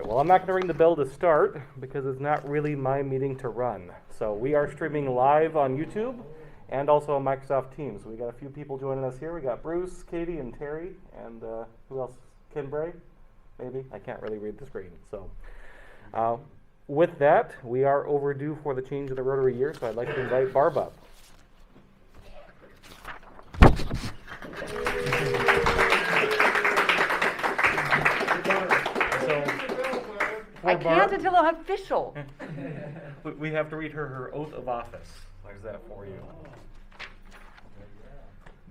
right, well, I'm not going to ring the bell to start because it's not really my meeting to run. So we are streaming live on YouTube and also on Microsoft Teams. We got a few people joining us here. We got Bruce, Katie, and Terry, and who else? Ken Bray? Maybe? I can't really read the screen. So with that, we are overdue for the change of the Rotary Year, so I'd like to invite Barb up. I can't until I'm official. We have to read her oath of office. There's that for you.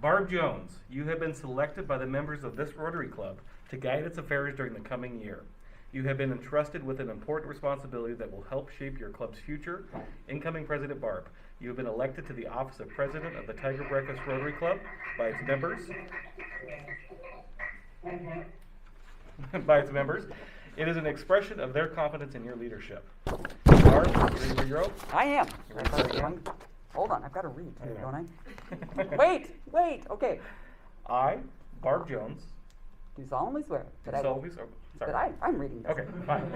Barb Jones, you have been selected by the members of this Rotary Club to guide its affairs during the coming year. You have been entrusted with an important responsibility that will help shape your club's future. Incoming President Barb, you have been elected to the office of President of the Tigard Breakfast Rotary Club by its members. It is an expression of their confidence in your leadership. Barb, you ready for your oath? I am. You ready for it again? Hold on, I've got to read too, don't I? Wait, okay. I, Barb Jones, Do solemnly swear that I'm reading this. Okay, fine.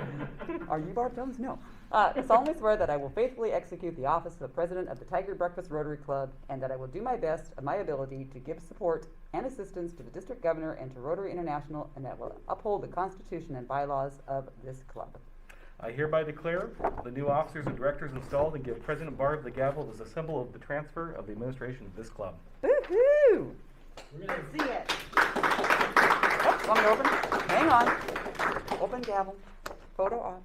Are you Barb Jones? No. Solemnly swear that I will faithfully execute the office of the President of the Tigard Breakfast Rotary Club, and that I will do my best of my ability to give support and assistance to the District Governor and to Rotary International, and that will uphold the Constitution and bylaws of this club. I hereby declare the new officers and directors installed and give President Barb the gavel as a symbol of the transfer of the administration of this club. Woohoo! We're going to see it. Oh, want me to open? Hang on. Open gavel. Photo off.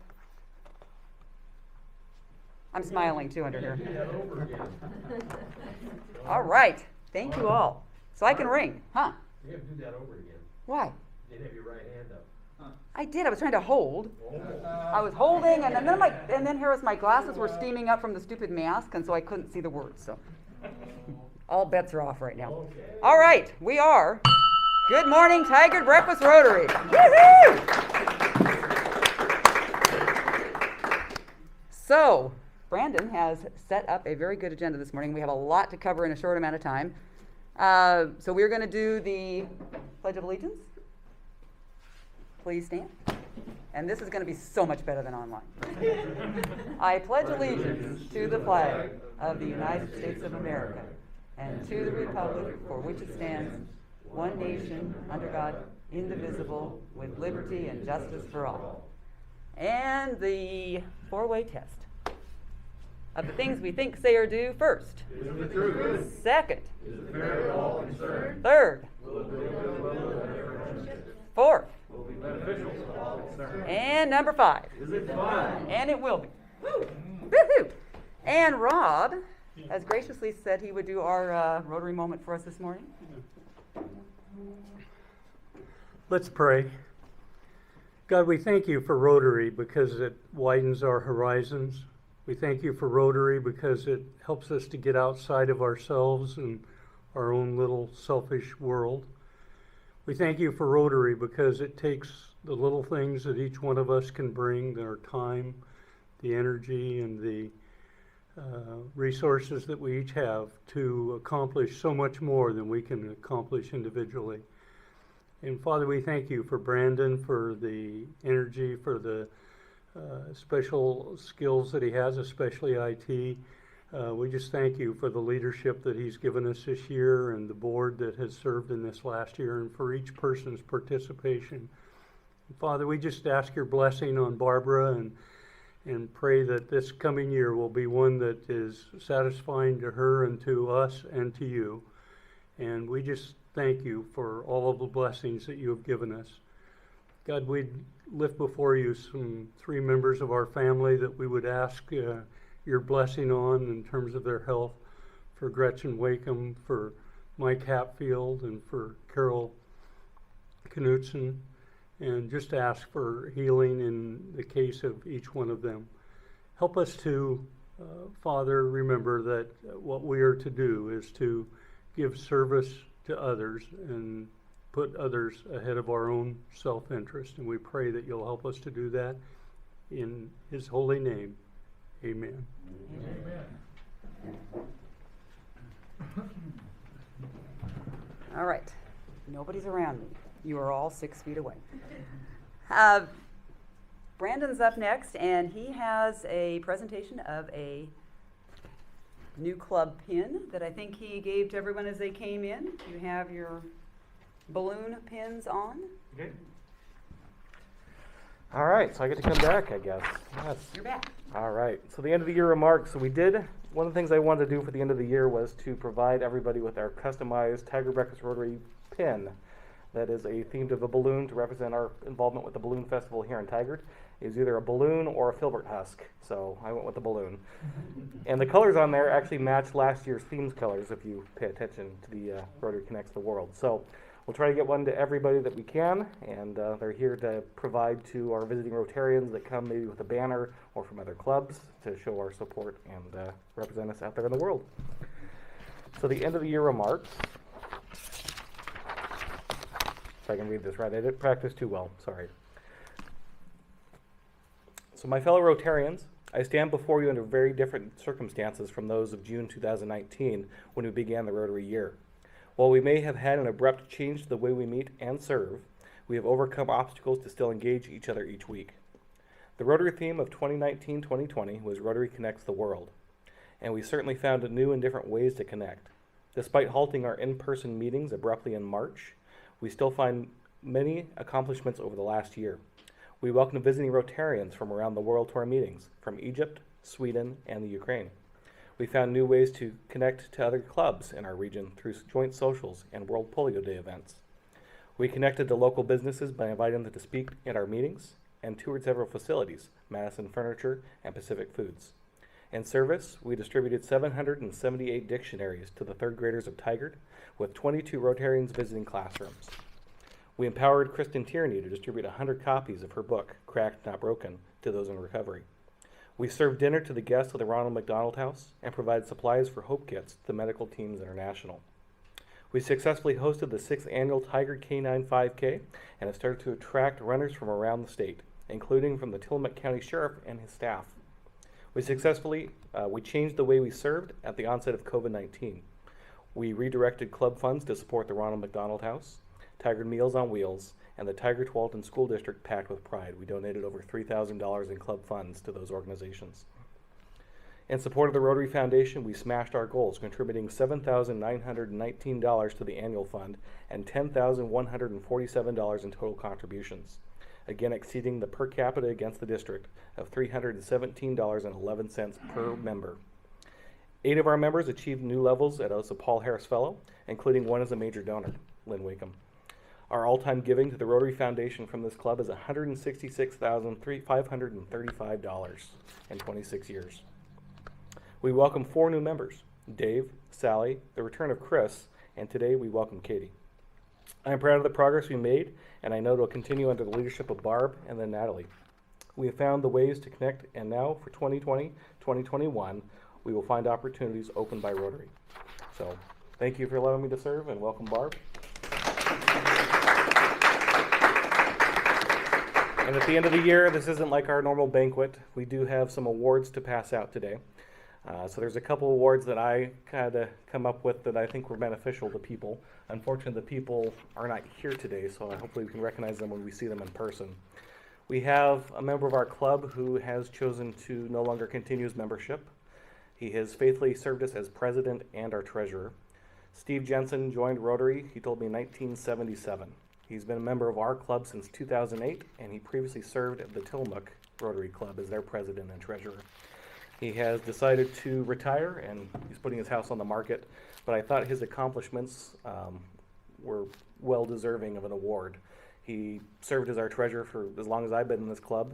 I'm smiling too under here. Do that over again. All right. Thank you all. So I can ring, huh? You have to do that over again. Why? You didn't have your right hand up. I did. I was trying to hold. I was holding, and then here was my glasses were steaming up from the stupid mask, and so I couldn't see the words. So all bets are off right now. Okay. All right, we are. Good morning, Tigard Breakfast Rotary. Woohoo! So Brandon has set up a very good agenda this morning. We have a lot to cover in a short amount of time. So we're going to do the Pledge of Allegiance. Please stand. And this is going to be so much better than online. I pledge allegiance to the flag of the United States of America and to the republic for which it stands, one nation, under God, indivisible, with liberty and justice for all. And the four-way test of the things we think, say, or do. First. Is it the truth? Second. Is it fair to all concerned? Third. Will it build goodwill and friendship? Fourth. Will be beneficial to all concerned? And number 5. Is it fun? And it will be. Woo! Woohoo! And Rob has graciously said he would do our Rotary moment for us this morning. Let's pray. God, we thank you for Rotary because it widens our horizons. We thank you for Rotary because it helps us to get outside of ourselves and our own little selfish world. We thank you for Rotary because it takes the little things that each one of us can bring, our time, the energy, and the resources that we each have to accomplish so much more than we can accomplish individually. And Father, we thank you for Brandon, for the energy, for the special skills that he has, especially IT. We just thank you for the leadership that he's given us this year and the board that has served in this last year, and for each person's participation. Father, we just ask your blessing on Barbara and pray that this coming year will be one that is satisfying to her and to us and to you. And we just thank you for all of the blessings that you have given us. God, we'd lift before you 3 members of our family that we would ask your blessing on in terms of their health, for Gretchen Wakeham, for Mike Hatfield, and for Carol Knutson, and just ask for healing in the case of each one of them. Help us to, Father, remember that what we are to do is to give service to others and put others ahead of our own self-interest, and we pray that you'll help us to do that in his holy name. Amen. Amen. All right. Nobody's around me. You are all 6 feet away. Brandon's up next, and he has a presentation of a new club pin that I think he gave to everyone as they came in. You have your balloon pins on. Okay. All right, so I get to come back, I guess. Yes. You're back. All right, so the end of the year remarks. So one of the things I wanted to do for the end of the year was to provide everybody with our customized Tigard Breakfast Rotary pin that is a themed of a balloon to represent our involvement with the Balloon Festival here in Tigard. It's either a balloon or a filbert husk, so I went with the balloon. And the colors on there actually match last year's themes colors if you pay attention to the Rotary Connects the World. So we'll try to get one to everybody that we can, and they're here to provide to our visiting Rotarians that come maybe with a banner or from other clubs to show our support and represent us out there in the world. So the end of the year remarks. If I can read this right, I didn't practice too well, sorry. So my fellow Rotarians, I stand before you under very different circumstances from those of June 2019 when we began the Rotary Year. While we may have had an abrupt change to the way we meet and serve, we have overcome obstacles to still engage each other each week. The Rotary theme of 2019-2020 was Rotary Connects the World, and we certainly found new and different ways to connect. Despite halting our in-person meetings abruptly in March, we still find many accomplishments over the last year. We welcome visiting Rotarians from around the world to our meetings, from Egypt, Sweden, and the Ukraine. We found new ways to connect to other clubs in our region through joint socials and World Polio Day events. We connected to local businesses by inviting them to speak at our meetings and toured several facilities, Madison Furniture and Pacific Foods. In service, we distributed 778 dictionaries to the third graders of Tigard, with 22 Rotarians visiting classrooms. We empowered Kristen Tierney to distribute 100 copies of her book, Cracked Not Broken, to those in recovery. We served dinner to the guests of the Ronald McDonald House and provided supplies for Hope Kits to Medical Teams International. We successfully hosted the 6th annual Tigard K9 5K and have started to attract runners from around the state, including from the Tillamook County Sheriff and his staff. We changed the way we served at the onset of COVID-19. We redirected club funds to support the Ronald McDonald House, Tigard Meals on Wheels, and the Tigard Tualatin School District Packed with Pride. We donated over $3,000 in club funds to those organizations. In support of the Rotary Foundation, we smashed our goals, contributing $7,919 to the annual fund and $10,147 in total contributions, again exceeding the per capita against the district of $317.11 per member. 8 of our members achieved new levels as a Paul Harris Fellow, including one as a major donor, Lynn Wakeham. Our all-time giving to the Rotary Foundation from this club is $166,535 in 26 years. We welcome 4 new members, Dave, Sally, the return of Chris, and today we welcome Katie. I am proud of the progress we made, and I know it will continue under the leadership of Barb and then Natalie. We have found the ways to connect, and now for 2020-2021, we will find opportunities opened by Rotary. So thank you for allowing me to serve, and welcome, Barb. And at the end of the year, this isn't like our normal banquet. We do have some awards to pass out today. So there's a couple awards that I kind of come up with that I think were beneficial to people. Unfortunately, the people are not here today, so hopefully we can recognize them when we see them in person. We have a member of our club who has chosen to no longer continue his membership. He has faithfully served us as president and our treasurer. Steve Jensen joined Rotary, he told me, in 1977. He's been a member of our club since 2008, and he previously served at the Tillamook Rotary Club as their president and treasurer. He has decided to retire, and he's putting his house on the market, but I thought his accomplishments were well deserving of an award. He served as our treasurer for as long as I've been in this club.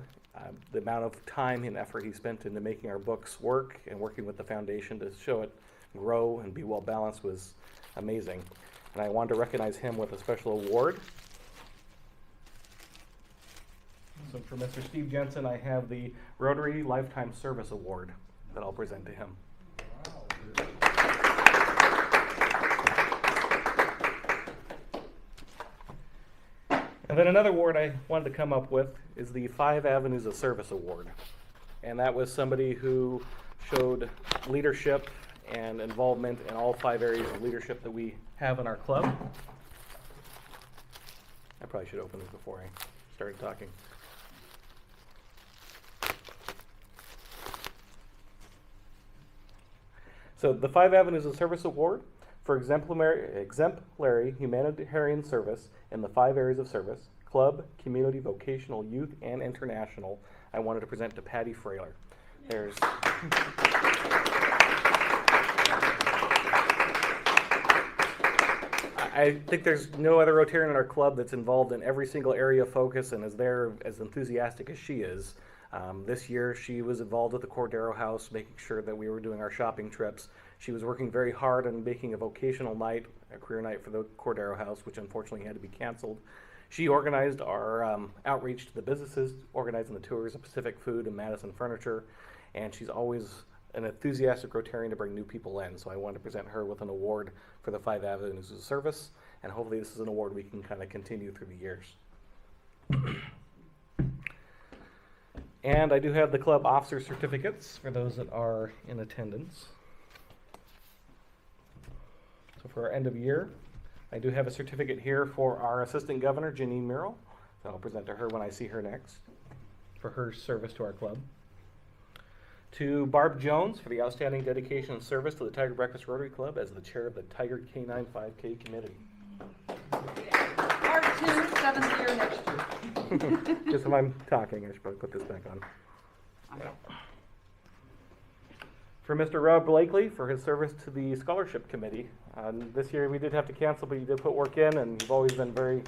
The amount of time and effort he spent into making our books work and working with the foundation to show it grow and be well balanced was amazing. And I wanted to recognize him with a special award. So for Mr. Steve Jensen, I have the Rotary Lifetime Service Award that I'll present to him. And then another award I wanted to come up with is the 5 Avenues of Service Award. And that was somebody who showed leadership and involvement in all 5 areas of leadership that we have in our club. I probably should open this before I started talking. So the Five Avenues of Service Award for exemplary humanitarian service in the 5 areas of service, club, community, vocational, youth, and international, I wanted to present to Patty Frailer. There's I think there's no other Rotarian in our club that's involved in every single area of focus and is there as enthusiastic as she is. This year she was involved with the Cordero House, making sure that we were doing our shopping trips. She was working very hard on making a vocational night, a career night for the Cordero House, which unfortunately had to be canceled. She organized our outreach to the businesses, organizing the tours of Pacific Food and Madison Furniture, and she's always an enthusiastic Rotarian to bring new people in. So I wanted to present her with an award for the 5 Avenues of Service, and hopefully this is an award we can kind of continue through the years. And I do have the club officer certificates for those that are in attendance. So for our end of year, I do have a certificate here for our assistant governor, Janine Merrill, that I'll present to her when I see her next, for her service to our club. To Barb Jones for the outstanding dedication and service to the Tigard Breakfast Rotary Club as the chair of the Tigard K9 5K committee. Part 2, 7th year next year. Just when I'm talking, I should probably put this back on. Okay. For Mr. Rob Blakely for his service to the scholarship committee. This year we did have to cancel, but you did put work in, and you've always been very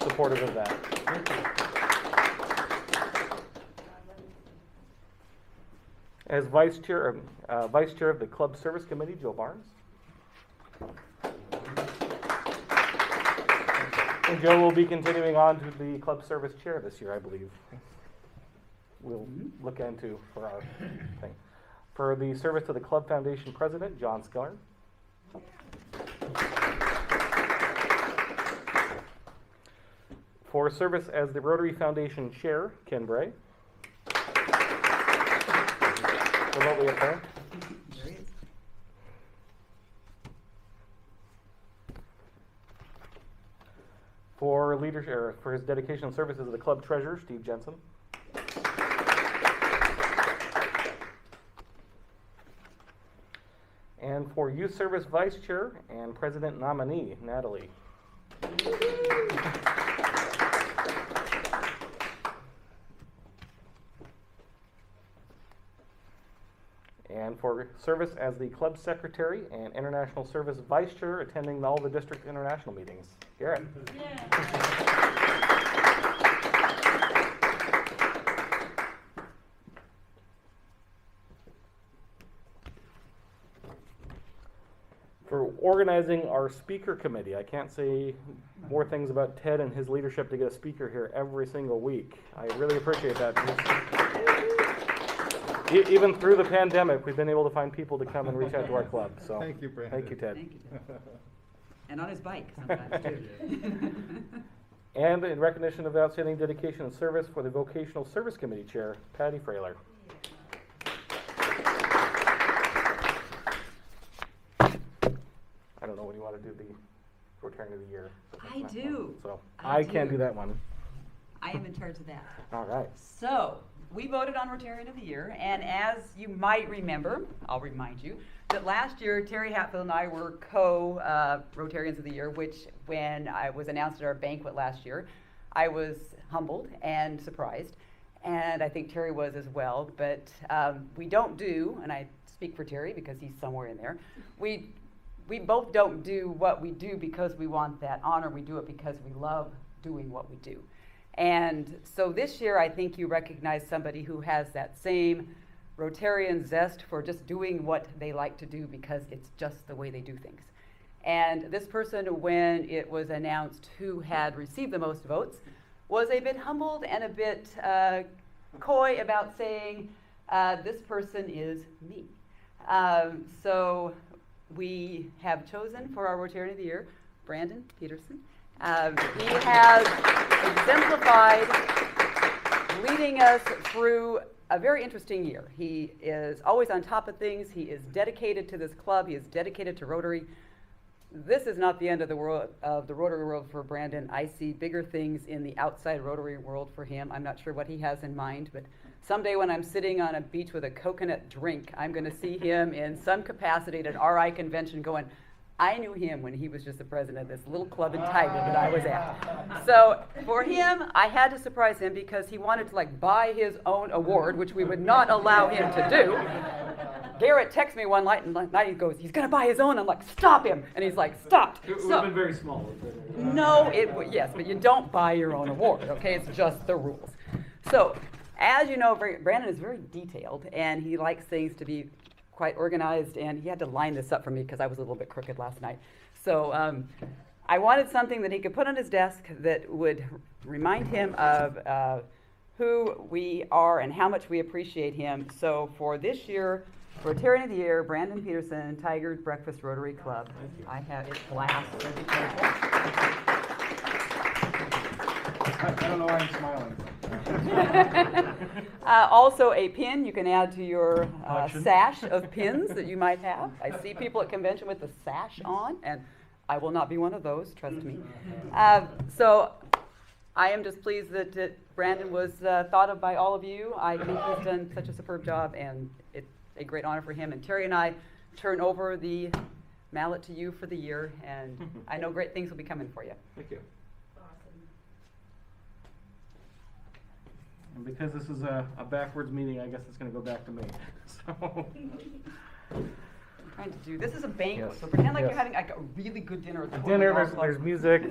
supportive of that. Thank you. As vice chair of the club service committee, Joe Barnes. And Joe will be continuing on to the club service chair this year, I believe. We'll look into for our thing. For the service to the club foundation president, John Skeller. For service as the Rotary Foundation chair, Ken Bray. Remotely up there. There he is. For leadership, for his dedication and services as the club treasurer, Steve Jensen. And for youth service vice chair and president nominee, Natalie. And for service as the club secretary and international service vice chair, attending all the district international meetings, Garrett. For organizing our speaker committee, I can't say more things about Ted and his leadership to get a speaker here every single week. I really appreciate that. Even through the pandemic, we've been able to find people to come and reach out to our club. So Thank you, Brandon. Thank you, Ted. Thank you, Ted. And on his bike sometimes, too. And in recognition of the outstanding dedication and service for the Vocational Service Committee Chair, Patty Frailer. I don't know when you want to do the Rotarian of the Year. I do. So I I can't do. do that one. I am in charge of that. All right. So, we voted on Rotarian of the Year, and as you might remember, I'll remind you, that last year Terry Hatfield and I were co-Rotarians of the Year, which when I was announced at our banquet last year, I was humbled and surprised, and I think Terry was as well, but we don't do, and I speak for Terry because he's somewhere in there, we both don't do what we do because we want that honor, we do it because we love doing what we do. And so this year, I think you recognize somebody who has that same Rotarian zest for just doing what they like to do because it's just the way they do things. And this person, when it was announced who had received the most votes, was a bit humbled and a bit coy about saying, this person is me. So we have chosen for our Rotarian of the Year, Brandon Peterson. He has exemplified leading us through a very interesting year. He is always on top of things. He is dedicated to this club. He is dedicated to Rotary. this is not the end of the world, of the Rotary world for Brandon. I see bigger things in the outside Rotary world for him. I'm not sure what he has in mind, but someday when I'm sitting on a beach with a coconut drink, I'm going to see him in some capacity at an RI convention going, I knew him when he was just the president of this little club in Tigard that I was at. So for him, I had to surprise him because he wanted to like buy his own award, which we would not allow him to do. Garrett texts me one night and he goes, he's going to buy his own. I'm like, stop him. And he's like, stopped. It would have been very small. No, yes, but you don't buy your own award, okay? It's just the rules. So, as you know, Brandon is very detailed, and he likes things to be quite organized, and he had to line this up for me because I was a little bit crooked last night. So, I wanted something that he could put on his desk that would remind him of who we are and how much we appreciate him. So, for this year, Rotarian of the Year, Brandon Peterson, Tigard Breakfast Rotary Club. I have it glass. I don't know why I'm smiling. Also a pin you can add to your Collection. sash of pins that you might have. I see people at convention with the sash on, and I will not be one of those, trust me. So I am just pleased that Brandon was thought of by all of you. I think he's done such a superb job, and it's a great honor for him. And Terry and I turn over the mallet to you for the year, and I know great things will be coming for you. Thank you. And because this is a backwards meeting, I guess it's going to go back to me. So. I'm trying to do, this is a banquet, Yes. so pretend like Yes. you're having like a really good dinner at the Dinner, Golf Club. there's music.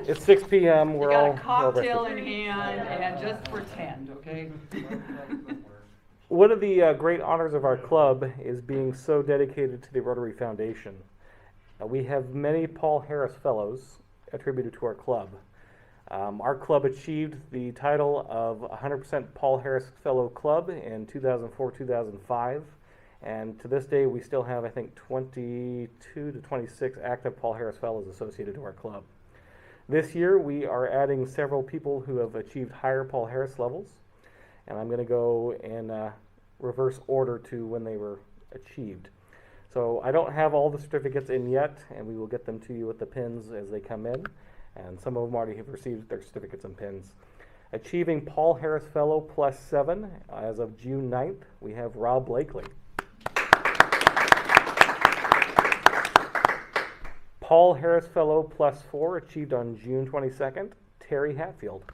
It's 6 p.m. You We're got all a cocktail well-rested. in hand, and just pretend, okay? One of the great honors of our club is being so dedicated to the Rotary Foundation. We have many Paul Harris Fellows attributed to our club. Our club achieved the title of 100% Paul Harris Fellow Club in 2004-2005, and to this day we still have, I think, 22 to 26 active Paul Harris Fellows associated to our club. This year we are adding several people who have achieved higher Paul Harris levels, and I'm going to go in reverse order to when they were achieved. So I don't have all the certificates in yet, and we will get them to you with the pins as they come in, and some of them already have received their certificates and pins. Achieving Paul Harris Fellow +7 as of June 9th, we have Rob Blakely. Paul Harris Fellow +4 achieved on June 22nd, Terry Hatfield.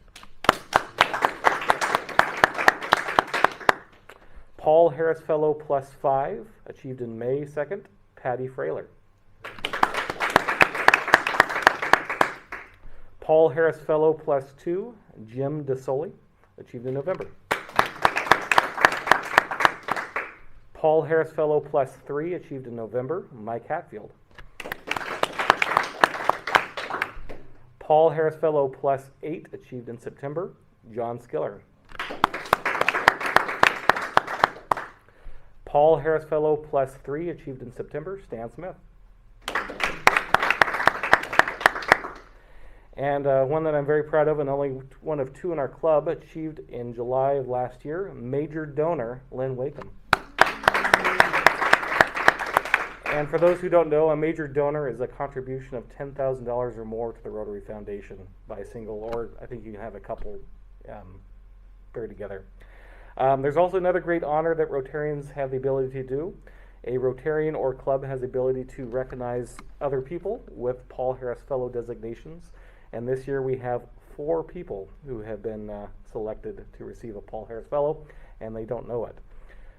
Paul Harris Fellow +5 achieved in May 2nd, Patty Frailer. Paul Harris Fellow +2, Jim DeSoli, achieved in November. Paul Harris Fellow +3 achieved in November, Mike Hatfield. Paul Harris Fellow +8 achieved in September, John Skiller. Paul Harris Fellow +3 achieved in September, Stan Smith. And one that I'm very proud of, and only one of two in our club, achieved in July of last year, Major Donor Lynn Wakeham. And for those who don't know, a major donor is a contribution of $10,000 or more to the Rotary Foundation by a single, or I think you can have a couple paired together. There's also another great honor that Rotarians have the ability to do. A Rotarian or club has the ability to recognize other people with Paul Harris Fellow designations. And this year we have 4 people who have been selected to receive a Paul Harris Fellow, and they don't know it.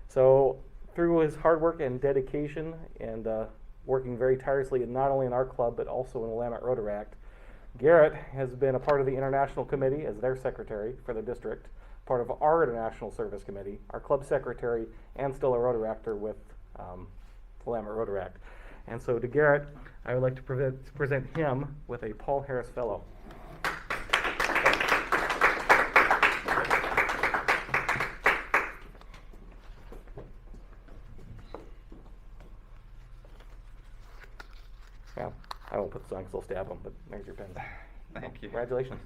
So through his hard work and dedication and working very tirelessly, not only in our club but also in the Willamette Rotaract, Garrett has been a part of the International Committee as their secretary for the district, part of our International Service Committee, our club secretary, and still a Rotaractor with Willamette Rotaract. And so to Garrett, I would like to present him with a Paul Harris Fellow. Yeah, I won't put the song because I'll stab him, but there's your pen. Thank you. Congratulations.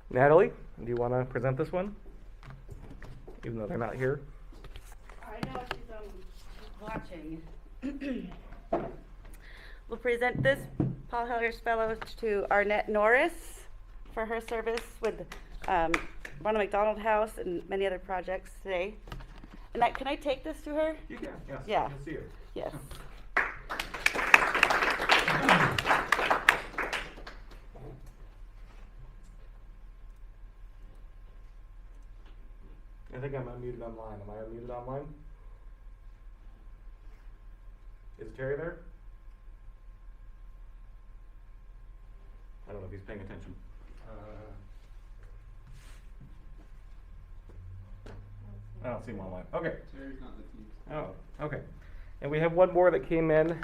Natalie, Do you want to present this one? Even though they're not here. I know she's watching. We'll present this Paul Hellers Fellows to Arnett Norris for her service with Ronald McDonald House and many other projects today. And can I take this to her? You can, yes. Yeah. You'll see her. Yes. I think I'm unmuted online. Am I unmuted online? Is Terry there? I don't know if he's paying attention. I don't see him online. Okay. Terry's not in the team. Oh, okay. And we have one more that came in.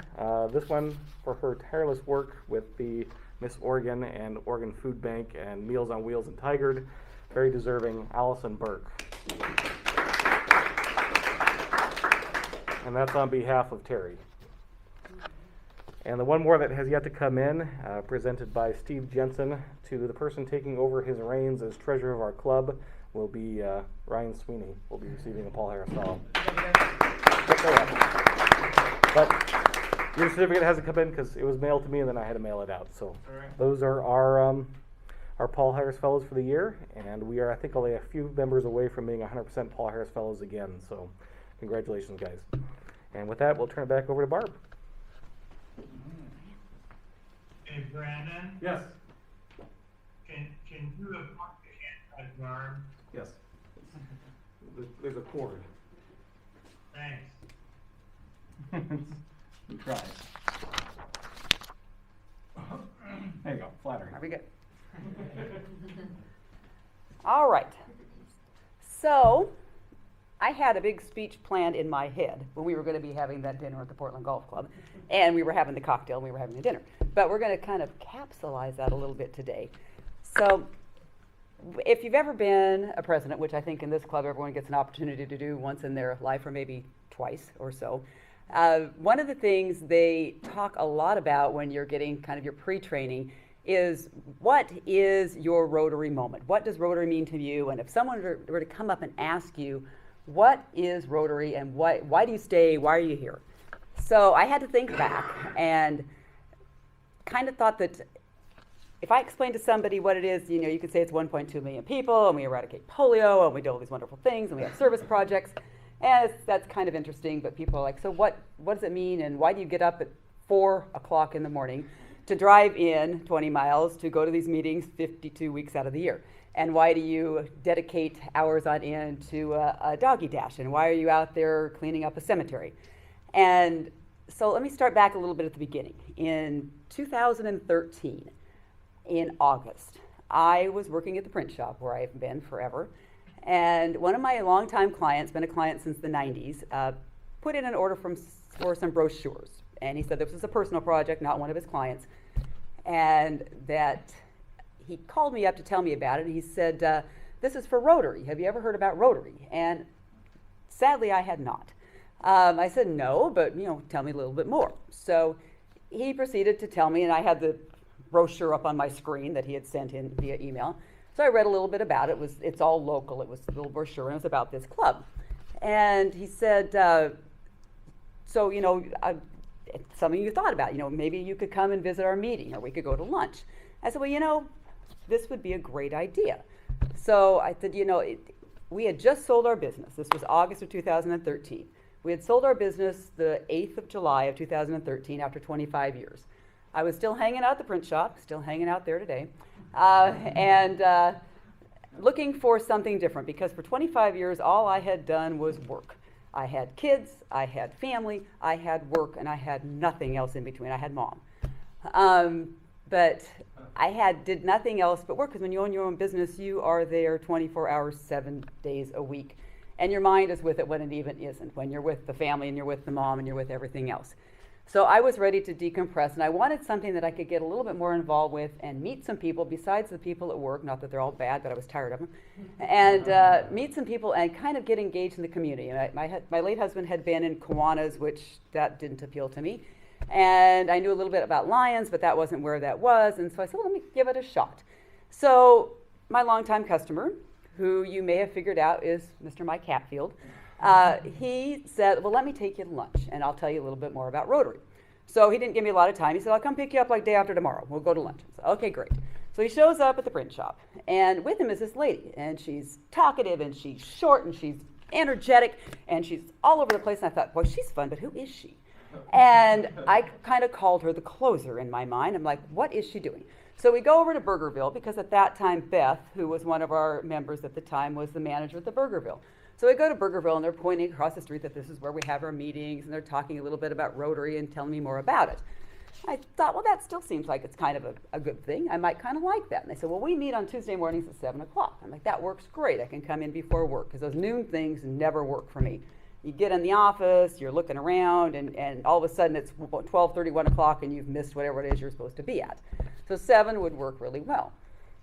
This one for her tireless work with the Miss Oregon and Oregon Food Bank and Meals on Wheels in Tigard. Very deserving, Allison Burke. And that's on behalf of Terry. And the one more that has yet to come in, presented by Steve Jensen to the person taking over his reins as treasurer of our club, will be Ryan Sweeney. Will be receiving a Paul Harris Fellow. But your certificate hasn't come in because it was mailed to me and then I had to mail it out. So those are our Paul Harris Fellows for the year, and we are, I think, only a few members away from being 100% Paul Harris Fellows again. So congratulations, guys. And with that, we'll turn it back over to Barb. Hey, Brandon, Yes. can you put your hand on Barb? Yes. There's a cord. Thanks. We tried. There you go, flattering. Are we good? All right. So, I had a big speech planned in my head when we were going to be having that dinner at the Portland Golf Club, and we were having the cocktail and we were having the dinner. But we're going to kind of capsulize that a little bit today. So, if you've ever been a president, which I think in this club everyone gets an opportunity to do once in their life or maybe twice or so, one of the things they talk a lot about when you're getting kind of your pre-training is what is your Rotary moment? What does Rotary mean to you? And if someone were to come up and ask you, what is Rotary and why do you stay? Why are you here? So I had to think back and kind of thought that if I explained to somebody what it is, you could say it's 1.2 million people and we eradicate polio and we do all these wonderful things and we have service projects. And that's kind of interesting, but people are like, so what does it mean and why do you get up at 4 o'clock in the morning to drive in 20 miles to go to these meetings 52 weeks out of the year? And why do you dedicate hours on end to a doggy dash? And why are you out there cleaning up a cemetery? And so let me start back a little bit at the beginning. In 2013, in August, I was working at the print shop where I've been forever. And one of my longtime clients, been a client since the 90s, put in an order for some brochures. And he said this was a personal project, not one of his clients. And that he called me up to tell me about it. And he said, this is for Rotary. Have you ever heard about Rotary? And sadly, I had not. I said, no, but tell me a little bit more. So he proceeded to tell me, and I had the brochure up on my screen that he had sent in via email. So I read a little bit about it. It's all local. It was a little brochure, and it was about this club. And he said, some of you thought about, maybe you could come and visit our meeting, or we could go to lunch. I said, well, this would be a great idea. So I said, we had just sold our business. This was August of 2013. We had sold our business the 8th of July of 2013 after 25 years. I was still hanging out at the print shop, still hanging out there today, and looking for something different because for 25 years, all I had done was work. I had kids, I had family, I had work, and I had nothing else in between. I had mom. But I did nothing else but work because when you own your own business, you are there 24 hours, 7 days a week. And your mind is with it when it even isn't, when you're with the family and you're with the mom and you're with everything else. So I was ready to decompress, and I wanted something that I could get a little bit more involved with and meet some people besides the people at work, not that they're all bad, but I was tired of them, and meet some people and kind of get engaged in the community. And my late husband had been in Kiwanis, which that didn't appeal to me. And I knew a little bit about Lions, but that wasn't where that was. And so I said, well, let me give it a shot. So my longtime customer, who you may have figured out is Mr. Mike Hatfield, he said, well, let me take you to lunch, and I'll tell you a little bit more about Rotary. So he didn't give me a lot of time. He said, I'll come pick you up like day after tomorrow. We'll go to lunch. I said, okay, great. So he shows up at the print shop, and with him is this lady, and she's talkative, and she's short, and she's energetic, and she's all over the place. And I thought, boy, she's fun, but who is she? And I kind of called her the closer in my mind. I'm like, what is she doing? So we go over to Burgerville, because at that time, Beth, who was one of our members at the time, was the manager at the Burgerville. So we go to Burgerville, and they're pointing across the street that this is where we have our meetings, and they're talking a little bit about Rotary and telling me more about it. I thought, well, that still seems like it's kind of a good thing. I might kind of like that. And they said, well, we meet on Tuesday mornings at 7 o'clock. I'm like, that works great. I can come in before work, because those noon things never work for me. You get in the office, you're looking around, and all of a sudden it's 12:30, 1 o'clock, and you've missed whatever it is you're supposed to be at. So 7 would work really well.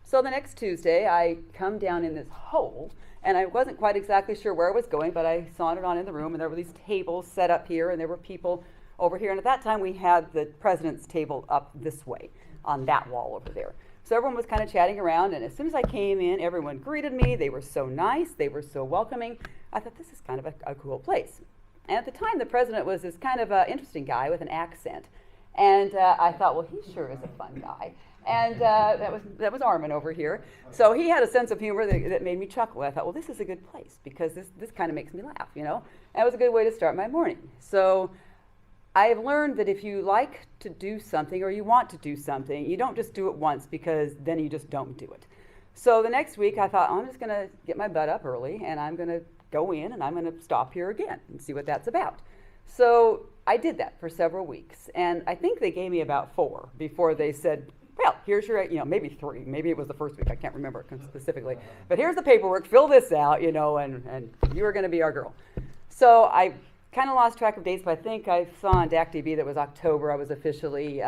So the next Tuesday, I come down in this hole, and I wasn't quite exactly sure where I was going, but I sauntered on in the room, and there were these tables set up here, and there were people over here. And at that time, we had the president's table up this way on that wall over there. So everyone was kind of chatting around, and as soon as I came in, everyone greeted me. They were so nice. They were so welcoming. I thought, this is kind of a cool place. And at the time, the president was this kind of interesting guy with an accent. And I thought, well, he sure is a fun guy. And that was Armin over here. So he had a sense of humor that made me chuckle. I thought, well, this is a good place, because this kind of makes me laugh, you know. And it was a good way to start my morning. So I've learned that if you like to do something, or you want to do something, you don't just do it once, because then you just don't do it. So the next week I thought, I'm just going to get my butt up early, and I'm going to go in, and I'm going to stop here again and see what that's about. So I did that for several weeks, and I think they gave me about 4 before they said, well, here's your, maybe 3, maybe it was the first week, I can't remember specifically, but here's the paperwork, fill this out, and you are going to be our girl. So I kind of lost track of dates, but I think I saw on DAC-DB that was October, I was officially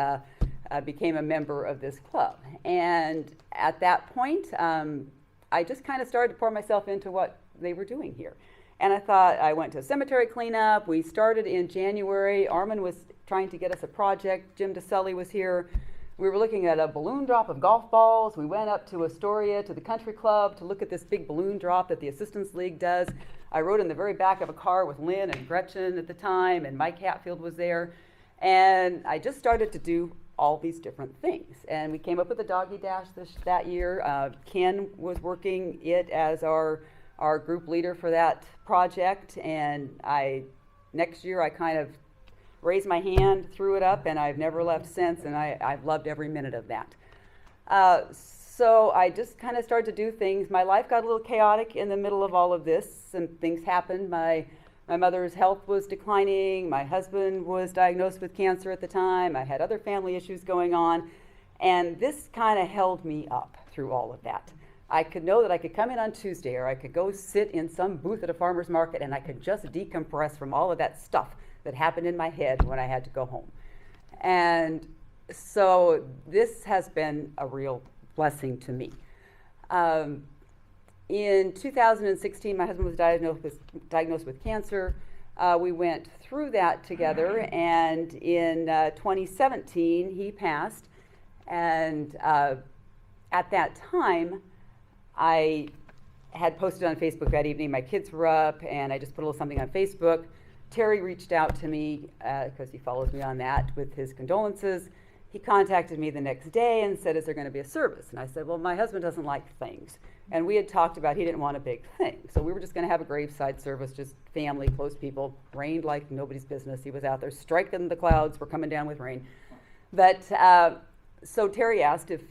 became a member of this club. And at that point, I just kind of started to pour myself into what they were doing here. And I thought, I went to a cemetery cleanup. We started in January. Armin was trying to get us a project. Jim DeSully was here. We were looking at a balloon drop of golf balls. We went up to Astoria, to the country club, to look at this big balloon drop that the Assistance League does. I rode in the very back of a car with Lynn and Gretchen at the time, and Mike Hatfield was there. And I just started to do all these different things. And we came up with the Doggy Dash that year. Ken was working it as our group leader for that project. And next year I kind of raised my hand, threw it up, and I've never left since, and I've loved every minute of that. So I just kind of started to do things. My life got a little chaotic in the middle of all of this. Some things happened. My mother's health was declining. My husband was diagnosed with cancer at the time. I had other family issues going on. And this kind of held me up through all of that. I could know that I could come in on Tuesday, or I could go sit in some booth at a farmer's market, and I could just decompress from all of that stuff that happened in my head when I had to go home. And so this has been a real blessing to me. In 2016, my husband was diagnosed with cancer. We went through that together, and in 2017, he passed. And at that time, I had posted on Facebook that evening, my kids were up, and I just put a little something on Facebook. Terry reached out to me, because he follows me on that, with his condolences. He contacted me the next day and said, is there going to be a service? And I said, well, my husband doesn't like things. And we had talked about he didn't want a big thing. So we were just going to have a graveside service, just family, close people. Rained like nobody's business. He was out there striking the clouds. We're coming down with rain. But so Terry asked if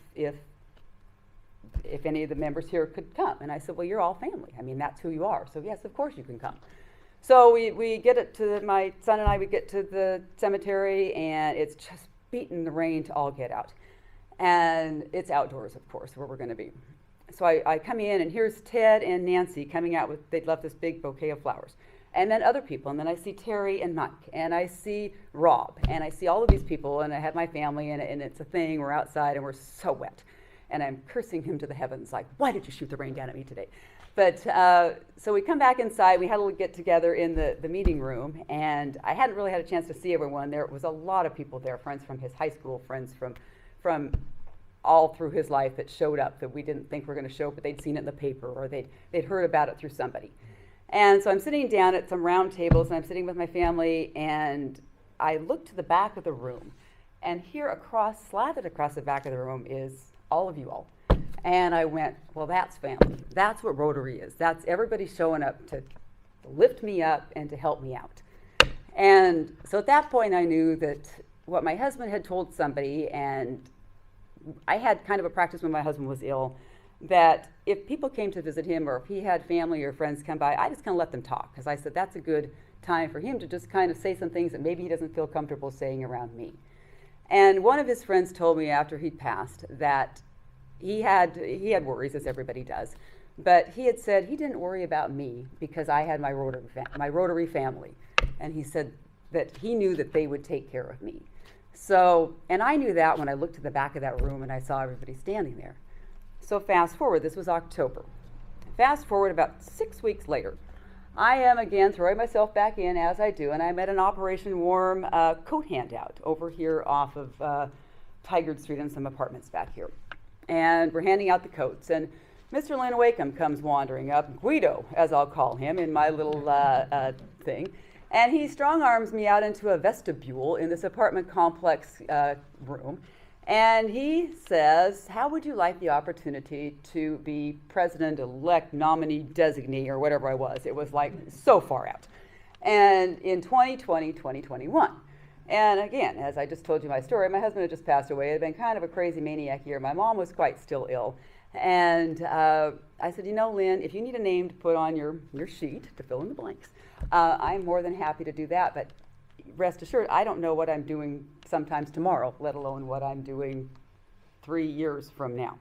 any of the members here could come. And I said, well, you're all family. I mean, that's who you are. So yes, of course you can come. So we get it to, my son and I, we get to the cemetery, and it's just beating the rain to all get out. And it's outdoors, of course, where we're going to be. So I come in, and here's Ted and Nancy coming out with, they'd left this big bouquet of flowers. And then other people, and then I see Terry and Mike, and I see Rob, and I see all of these people, and I have my family, and it's a thing, we're outside, and we're so wet. And I'm cursing him to the heavens, like, why did you shoot the rain down at me today? But so we come back inside, we had a little get together in the meeting room, and I hadn't really had a chance to see everyone. There was a lot of people there, friends from his high school, friends from all through his life that showed up that we didn't think were going to show up, but they'd seen it in the paper or they'd heard about it through somebody. And so I'm sitting down at some round tables, and I'm sitting with my family, and I look to the back of the room, and here slathered across the back of the room is all of you all. And I went, well, that's family. That's what Rotary is. That's everybody showing up to lift me up and to help me out. And so at that point, I knew that what my husband had told somebody, and I had kind of a practice when my husband was ill, that if people came to visit him or if he had family or friends come by, I just kind of let them talk, because I said that's a good time for him to just kind of say some things that maybe he doesn't feel comfortable saying around me. And one of his friends told me after he'd passed that he had worries, as everybody does, but he had said he didn't worry about me because I had my Rotary family, and he said that he knew that they would take care of me. So, and I knew that when I looked to the back of that room and I saw everybody standing there. So fast forward, this was October. Fast forward about 6 weeks later, I am again throwing myself back in as I do, and I'm at an Operation Warm coat handout over here off of Tigard Street in some apartments back here. And we're handing out the coats, and Mr. Lynn Wakeham comes wandering up, Guido, as I'll call him in my little thing, and he strong arms me out into a vestibule in this apartment complex room. And he says, how would you like the opportunity to be president-elect, nominee, designee, or whatever I was? It was like so far out. And in 2020, 2021. And again, as I just told you my story, my husband had just passed away. It had been kind of a crazy maniac year. My mom was quite still ill. And I said, you know, Lynn, if you need a name to put on your sheet to fill in the blanks, I'm more than happy to do that. But rest assured, I don't know what I'm doing sometimes tomorrow, let alone what I'm doing 3 years from now.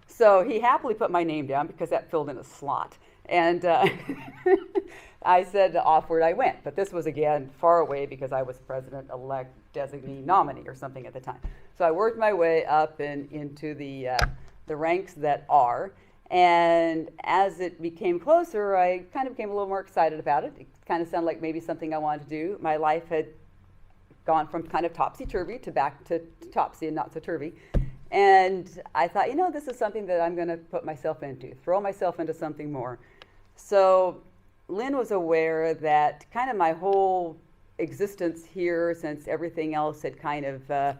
So he happily put my name down because that filled in a slot. And I said offward I went. But this was, again, far away because I was president-elect, designee, nominee or something at the time. So I worked my way up and into the ranks that are. And as it became closer, I kind of became a little more excited about it. It kind of sounded like maybe something I wanted to do. My life had gone from kind of topsy-turvy to back to topsy and not so turvy. And I thought, you know, this is something that I'm going to put myself into, throw myself into something more. So Lynn was aware that kind of my whole existence here, since everything else had kind of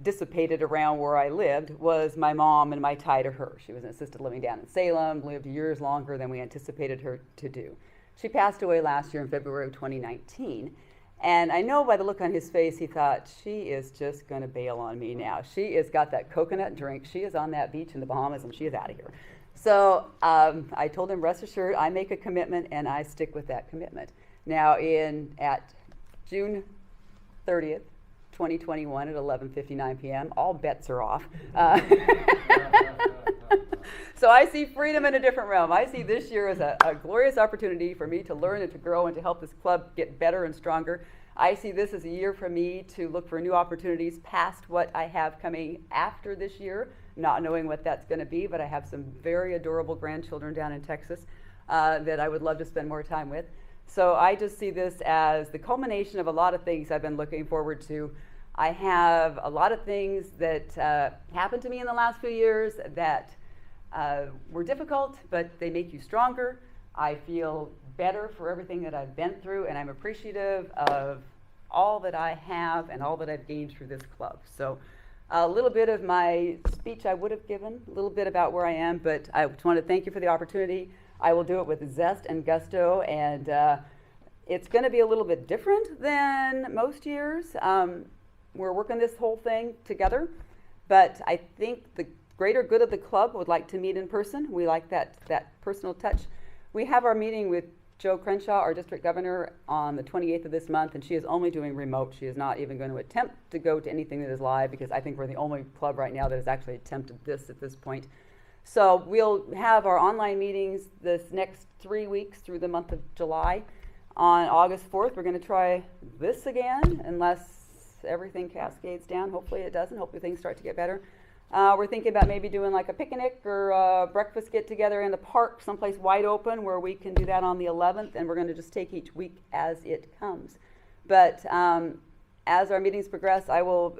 dissipated around where I lived, was my mom and my tie to her. She was in assisted living down in Salem, lived years longer than we anticipated her to do. She passed away last year in February of 2019. And I know by the look on his face, he thought, she is just going to bail on me now. She has got that coconut drink. She is on that beach in the Bahamas, and she is out of here. So I told him, rest assured, I make a commitment, and I stick with that commitment. Now, at June 30th, 2021 at 11:59 p.m., all bets are off. So I see freedom in a different realm. I see this year as a glorious opportunity for me to learn and to grow and to help this club get better and stronger. I see this as a year for me to look for new opportunities past what I have coming after this year, not knowing what that's going to be, but I have some very adorable grandchildren down in Texas that I would love to spend more time with. So I just see this as the culmination of a lot of things I've been looking forward to. I have a lot of things that happened to me in the last few years that were difficult, but they make you stronger. I feel better for everything that I've been through, and I'm appreciative of all that I have and all that I've gained through this club. So a little bit of my speech I would have given, a little bit about where I am, but I just want to thank you for the opportunity. I will do it with zest and gusto, and it's going to be a little bit different than most years. We're working this whole thing together, but I think the greater good of the club would like to meet in person. We like that personal touch. We have our meeting with Joe Crenshaw, our district governor, on the 28th of this month, and she is only doing remote. She is not even going to attempt to go to anything that is live, because I think we're the only club right now that has actually attempted this at this point. So we'll have our online meetings this next 3 weeks through the month of July. On August 4th, we're going to try this again, unless everything cascades down. Hopefully it doesn't. Hopefully things start to get better. We're thinking about maybe doing like a picnic or a breakfast get together in the park, someplace wide open where we can do that on the 11th, and we're going to just take each week as it comes. But as our meetings progress, I will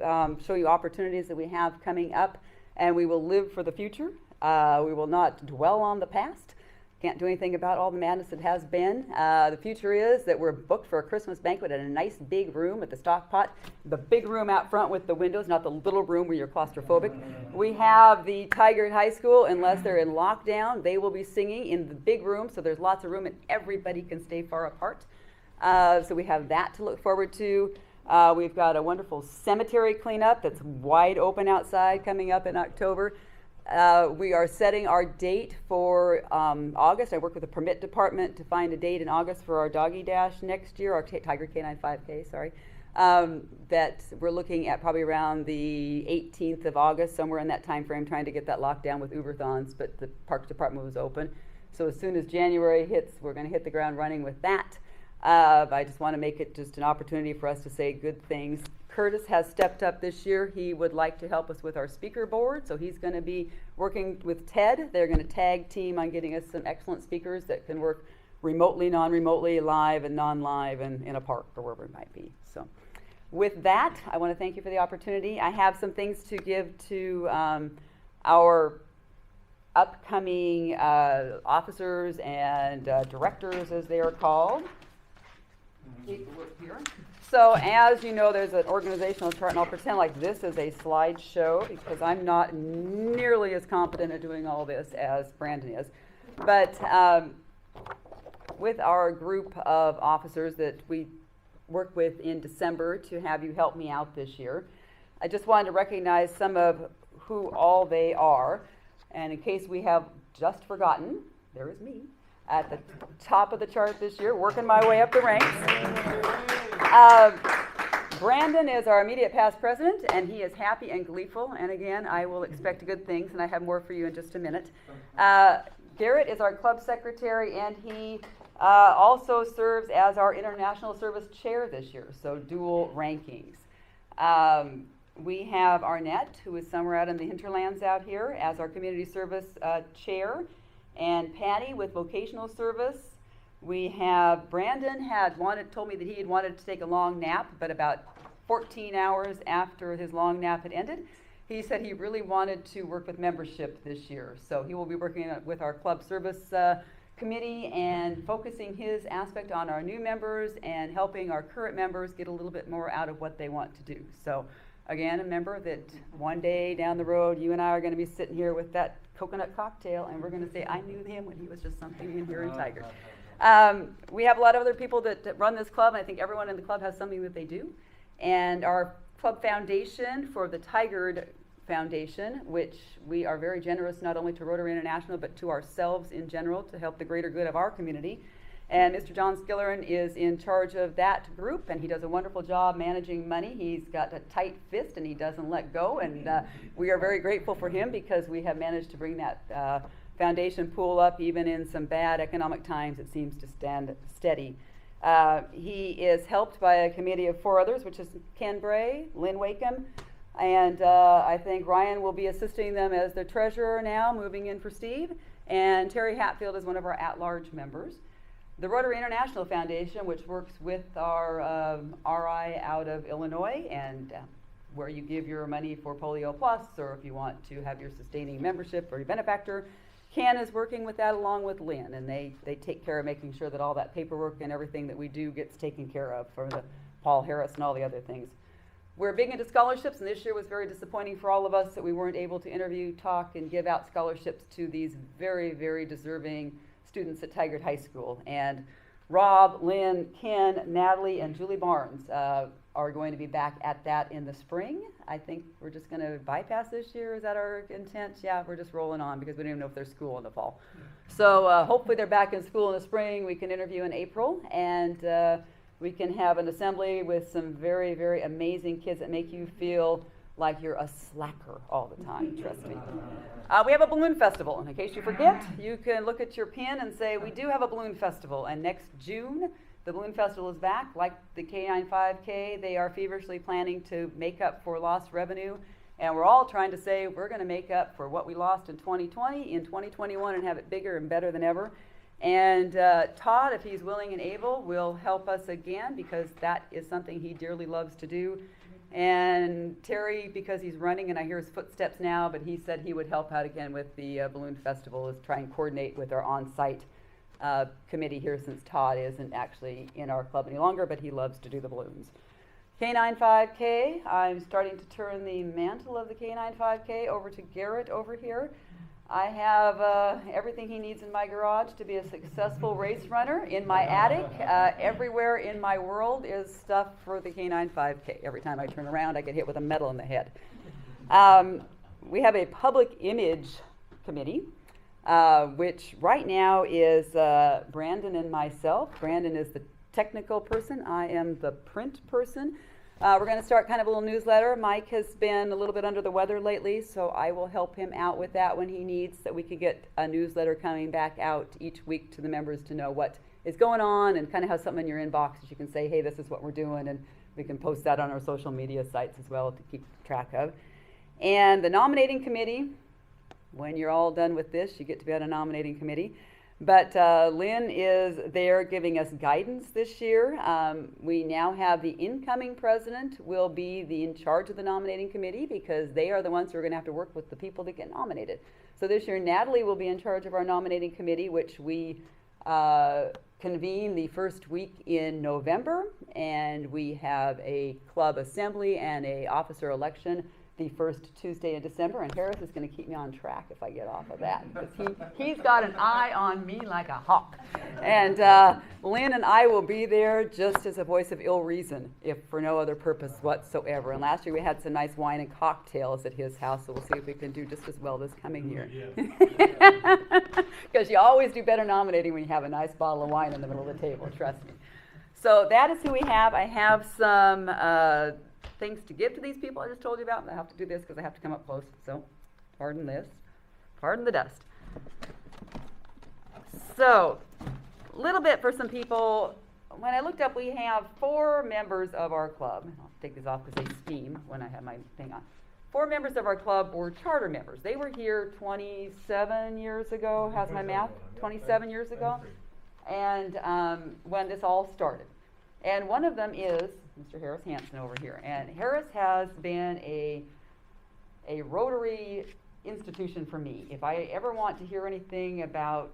show you opportunities that we have coming up, and we will live for the future. We will not dwell on the past. Can't do anything about all the madness that has been. The future is that we're booked for a Christmas banquet in a nice big room at the Stock Pot. The big room out front with the windows, not the little room where you're claustrophobic. We have the Tigard High School, unless they're in lockdown, they will be singing in the big room, so there's lots of room and everybody can stay far apart. So we have that to look forward to. We've got a wonderful cemetery cleanup that's wide open outside coming up in October. We are setting our date for August. I work with the permit department to find a date in August for our doggy dash next year, our Tiger Canine 5K, sorry. That we're looking at probably around the 18th of August, somewhere in that time frame, trying to get that locked down with Uberthons, but the parks department was open. So as soon as January hits, we're going to hit the ground running with that. I just want to make it just an opportunity for us to say good things. Curtis has stepped up this year. He would like to help us with our speaker board, so he's going to be working with Ted. They're going to tag team on getting us some excellent speakers that can work remotely, non-remotely, live and non-live, and in a park or wherever it might be. So with that, I want to thank you for the opportunity. I have some things to give to our upcoming officers and directors, as they are called. Paperwork here. So as you know, there's an organizational chart, and I'll pretend like this is a slideshow because I'm not nearly as competent at doing all this as Brandon is. But with our group of officers that we work with in December to have you help me out this year, I just wanted to recognize some of who all they are. And in case we have just forgotten, there is me at the top of the chart this year, working my way up the ranks. Brandon is our immediate past president, and he is happy and gleeful. And again, I will expect good things, and I have more for you in just a minute. Garrett is our club secretary, and he also serves as our international service chair this year, so dual rankings. We have Arnett, who is somewhere out in the hinterlands out here, as our community service chair, and Patty with vocational service. We have Brandon told me that he had wanted to take a long nap, but about 14 hours after his long nap had ended, he said he really wanted to work with membership this year. So he will be working with our club service committee and focusing his aspect on our new members and helping our current members get a little bit more out of what they want to do. So again, remember that one day down the road, you and I are going to be sitting here with that coconut cocktail, and we're going to say, I knew him when he was just something in here in Tigard. We have a lot of other people that run this club, and I think everyone in the club has something that they do. And our club foundation for the Tigard Foundation, which we are very generous not only to Rotary International, but to ourselves in general to help the greater good of our community. And Mr. John Skilleran is in charge of that group, and he does a wonderful job managing money. He's got a tight fist, and he doesn't let go, and we are very grateful for him because we have managed to bring that foundation pool up even in some bad economic times. It seems to stand steady. He is helped by a committee of 4 others, which is Ken Bray, Lynn Wakeham, and I think Ryan will be assisting them as the treasurer now, moving in for Steve, and Terry Hatfield is one of our at-large members. The Rotary International Foundation, which works with our RI out of Illinois, and where you give your money for Polio Plus, or if you want to have your sustaining membership or your benefactor, Ken is working with that along with Lynn, and they take care of making sure that all that paperwork and everything that we do gets taken care of for the Paul Harris and all the other things. We're big into scholarships, and this year was very disappointing for all of us that we weren't able to interview, talk, and give out scholarships to these very, very deserving students at Tigard High School. And Rob, Lynn, Ken, Natalie, and Julie Barnes are going to be back at that in the spring. I think we're just going to bypass this year. Is that our intent? Yeah, we're just rolling on because we don't even know if there's school in the fall. So hopefully they're back in school in the spring. We can interview in April, and we can have an assembly with some very, very amazing kids that make you feel like you're a slacker all the time, trust me. We have a balloon festival, and in case you forget, you can look at your pin and say, we do have a balloon festival, and next June, the balloon festival is back. Like the K9 5K, they are feverishly planning to make up for lost revenue, and we're all trying to say we're going to make up for what we lost in 2020 in 2021 and have it bigger and better than ever. And Todd, if he's willing and able, will help us again because that is something he dearly loves to do. And Terry, because he's running and I hear his footsteps now, but he said he would help out again with the Balloon Festival, is try and coordinate with our on-site committee here, since Todd isn't actually in our club any longer, but he loves to do the balloons. K9 5K, I'm starting to turn the mantle of the K9 5K over to Garrett over here. I have everything he needs in my garage to be a successful race runner. In my attic, everywhere in my world is stuff for the K9 5K. Every time I turn around, I get hit with a medal in the head. We have a public image committee, which right now is Brandon and myself. Brandon is the technical person. I am the print person. We're going to start kind of a little newsletter. Mike has been a little bit under the weather lately, so I will help him out with that when he needs, that we could get a newsletter coming back out each week to the members to know what is going on and kind of have something in your inbox that you can say, hey, this is what we're doing, and we can post that on our social media sites as well to keep track of. And the nominating committee, when you're all done with this, you get to be on a nominating committee. But Lynn is there giving us guidance this year. We now have the incoming president will be in charge of the nominating committee because they are the ones who are going to have to work with the people that get nominated. So this year, Natalie will be in charge of our nominating committee, which we convene the first week in November, and we have a club assembly and a officer election the first Tuesday in December, and Harris is going to keep me on track if I get off of that, because he's got an eye on me like a hawk. And Lynn and I will be there just as a voice of ill reason, if for no other purpose whatsoever. And last year we had some nice wine and cocktails at his house, so we'll see if we can do just as well this coming year. Because you always do better nominating when you have a nice bottle of wine in the middle of the table, trust me. So that is who we have. I have some things to give to these people I just told you about. I have to do this because I have to come up close, so pardon this. Pardon the dust. So, a little bit for some people. When I looked up, we have 4 members of our club. I'll take this off because they steam when I have my thing on. 4 members of our club were charter members. They were here 27 years ago. How's my math? 27 years ago. And when this all started. And one of them is Mr. Harris Hansen over here. And Harris has been a Rotary institution for me. If I ever want to hear anything about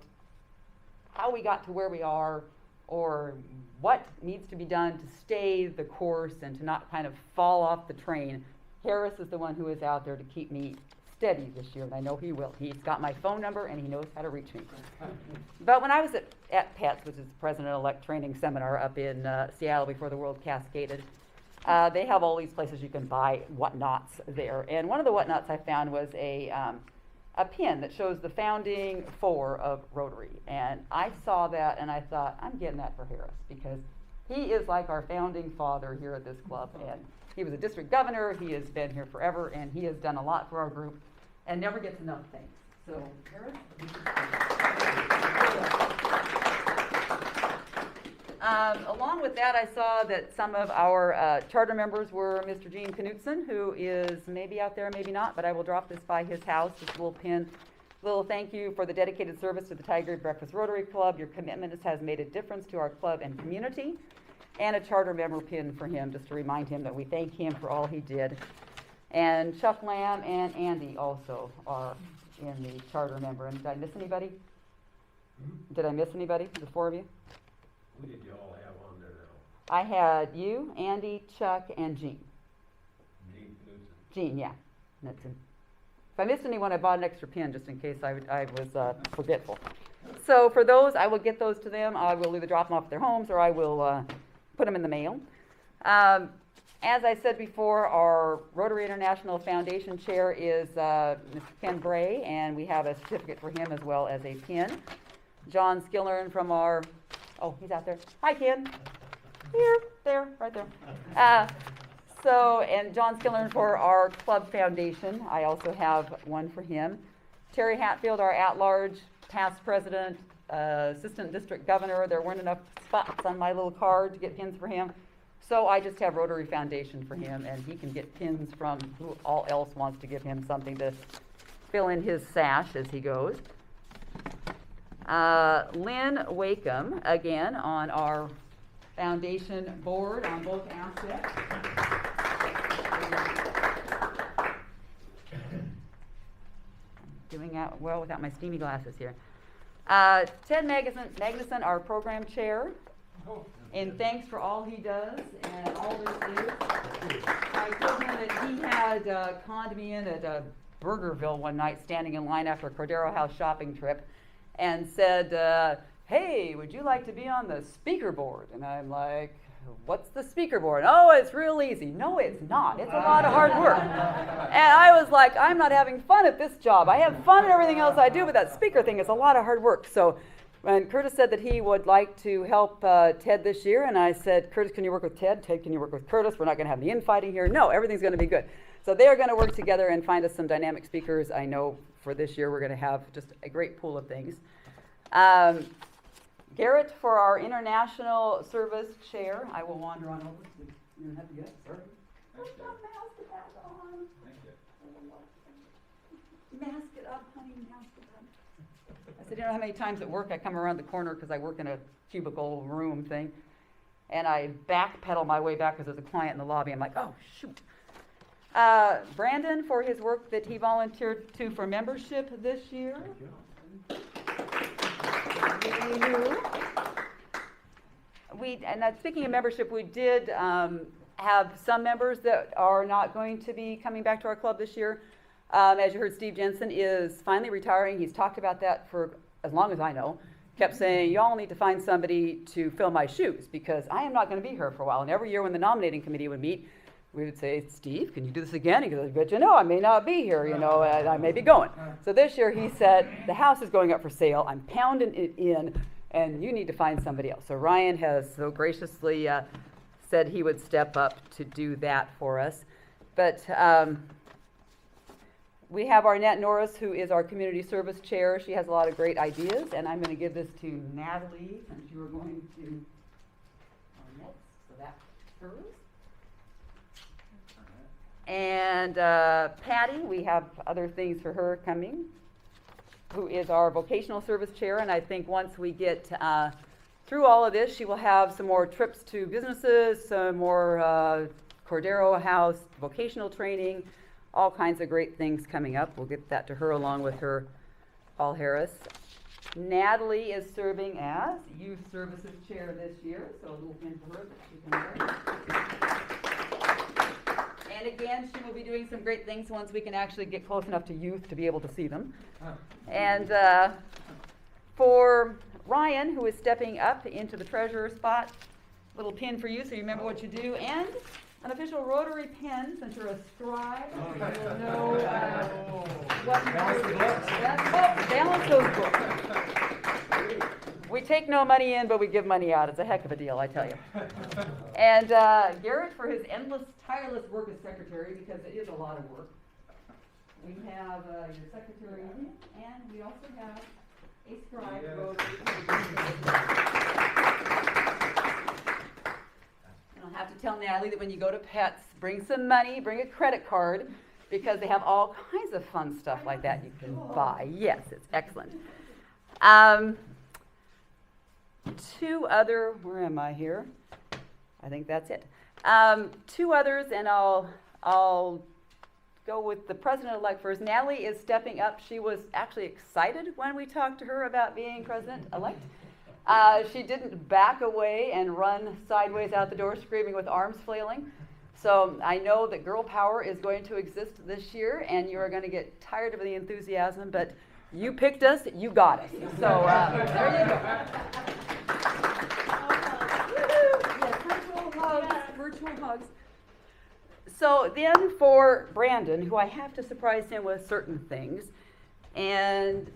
how we got to where we are or what needs to be done to stay the course and to not kind of fall off the train, Harris is the one who is out there to keep me steady this year, and I know he will. He's got my phone number and he knows how to reach me. But when I was at PETS, which is the President-elect Training Seminar up in Seattle before the world cascaded, they have all these places you can buy whatnots there. And one of the whatnots I found was a pin that shows the founding 4 of Rotary. And I saw that and I thought, I'm getting that for Harris, because he is like our founding father here at this club. And he was a district governor, he has been here forever, and he has done a lot for our group and never gets enough thanks. So, Harris? Along with that, I saw that some of our charter members were Mr. Gene Knutson, who is maybe out there, maybe not, but I will drop this by his house, this little pin. Little thank you for the dedicated service to the Tigard Breakfast Rotary Club. Your commitment has made a difference to our club and community. And a charter member pin for him, just to remind him that we thank him for all he did. And Chuck Lamb and Andy also are in the charter member. And did I miss anybody? Did I miss anybody, the 4 of you? Who did you all have on there now? I had you, Andy, Chuck, and Gene. Gene Knudsen. Gene, yeah. That's him. If I missed anyone, I bought an extra pin just in case I was forgetful. So for those, I will get those to them. I will either drop them off at their homes or I will put them in the mail. As I said before, our Rotary International Foundation chair is Mr. Ken Bray, and we have a certificate for him as well as a pin. John Skillern from our, oh, he's out there. Hi, Ken. Here, there, right there. And John Skillern for our club foundation. I also have one for him. Terry Hatfield, our at-large past president, assistant district governor. There weren't enough spots on my little card to get pins for him. So I just have Rotary Foundation for him, and he can get pins from who all else wants to give him something to fill in his sash as he goes. Lynn Wakeham, again, on our foundation board on both aspects. Doing out well without my steamy glasses here. Ted Magnuson, our program chair, and thanks for all he does and all this is. I told him that he had conned me in at Burgerville one night, standing in line after a Cordero House shopping trip, and said, hey, would you like to be on the speaker board? And I'm like, what's the speaker board? Oh, it's real easy. No, it's not. It's a lot of hard work. And I was like, I'm not having fun at this job. I have fun in everything else I do, but that speaker thing is a lot of hard work. So when Curtis said that he would like to help Ted this year, and I said, Curtis, can you work with Ted? Ted, can you work with Curtis? We're not going to have any infighting here. No, everything's going to be good. So they are going to work together and find us some dynamic speakers. I know for this year we're going to have just a great pool of things. Garrett for our international service chair. I will wander on over. You don't have to get sorry. Put the mask back on. Mask it up, honey. Mask it up. I said, you know how many times at work I come around the corner because I work in a cubicle room thing, and I backpedal my way back because there's a client in the lobby. I'm like, oh shoot. Brandon for his work that he volunteered to for membership this year. Speaking of membership, we did have some members that are not going to be coming back to our club this year. As you heard, Steve Jensen is finally retiring. He's talked about that for as long as I know. Kept saying, y'all need to find somebody to fill my shoes because I am not going to be here for a while. And every year when the nominating committee would meet, we would say, Steve, can you do this again? He goes, I bet you know, I may not be here, I may be going. So this year he said, the house is going up for sale. I'm pounding it in, and you need to find somebody else. So Ryan has so graciously said he would step up to do that for us. But we have Arnett Norris, who is our community service chair. She has a lot of great ideas, and I'm going to give this to Natalie, since you are going to Arnett, so that's hers. And Patty, we have other things for her coming, who is our vocational service chair. And I think once we get through all of this, she will have some more trips to businesses, some more Cordero House vocational training, all kinds of great things coming up. We'll get that to her along with her Paul Harris. Natalie is serving as youth services chair this year, so a little pin for her that she can wear. And again, she will be doing some great things once we can actually get close enough to youth to be able to see them. And for Ryan, who is stepping up into the treasurer spot, little pin for you so you remember what you do, and an official Rotary pin, since you're a scribe, you will know what you do. Balance those books. We take no money in, but we give money out. It's a heck of a deal, I tell you. And Garrett for his endless, tireless work as secretary, because it is a lot of work. We have your secretary, and we also have a scribe. And I'll have to tell Natalie that when you go to Pets, bring some money, bring a credit card, because they have all kinds of fun stuff like that you can buy. Yes, it's excellent. Two other, where am I here? I think that's it. Two others, and I'll go with the president-elect first. Natalie is stepping up. She was actually excited when we talked to her about being president-elect. She didn't back away and run sideways out the door screaming with arms flailing. So I know that girl power is going to exist this year, and you are going to get tired of the enthusiasm, but you picked us, you got us. So there you go. Virtual hugs. So then for Brandon, who I have to surprise him with certain things, and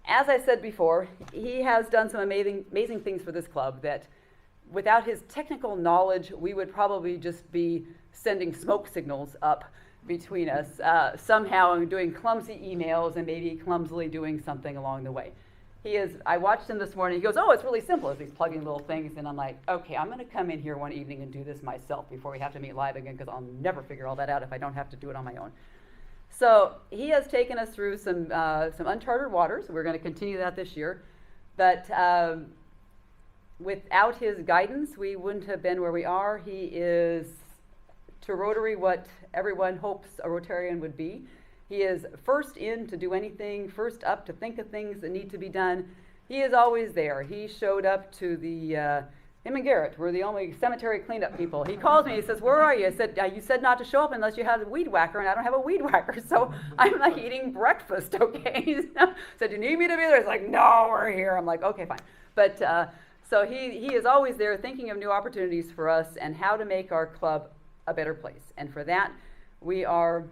as I said before, he has done some amazing things for this club that without his technical knowledge, we would probably just be sending smoke signals up between us, somehow doing clumsy emails and maybe clumsily doing something along the way. I watched him this morning, he goes, oh, it's really simple, as he's plugging little things, and I'm like, okay, I'm going to come in here one evening and do this myself before we have to meet live again, because I'll never figure all that out if I don't have to do it on my own. So he has taken us through some uncharted waters. We're going to continue that this year. But without his guidance, we wouldn't have been where we are. He is to Rotary what everyone hopes a Rotarian would be. He is first in to do anything, first up to think of things that need to be done. He is always there. He showed up to the, him and Garrett were the only cemetery cleanup people. He calls me, he says, where are you? I said, you said not to show up unless you had a weed whacker, and I don't have a weed whacker, so I'm like eating breakfast, okay? He said, you need me to be there? He's like, no, we're here. I'm like, okay, fine. But so he is always there thinking of new opportunities for us and how to make our club a better place. And for that, we are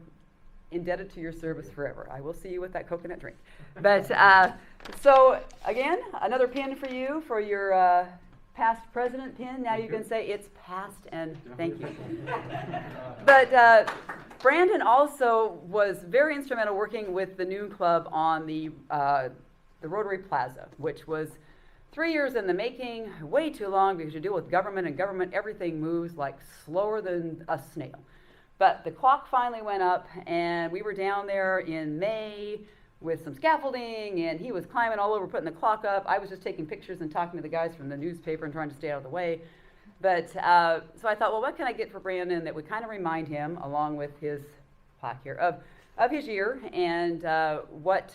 indebted to your service forever. I will see you with that coconut drink. But so again, another pin for you for your past president pin. Now you can say it's past and thank you. But Brandon also was very instrumental working with the Noon Club on the Rotary Plaza, which was 3 years in the making, way too long because you deal with government, and government, everything moves like slower than a snail. But the clock finally went up, and we were down there in May with some scaffolding, and he was climbing all over, putting the clock up. I was just taking pictures and talking to the guys from the newspaper and trying to stay out of the way. But so I thought, well, what can I get for Brandon that would kind of remind him, along with his plaque here, of his year and what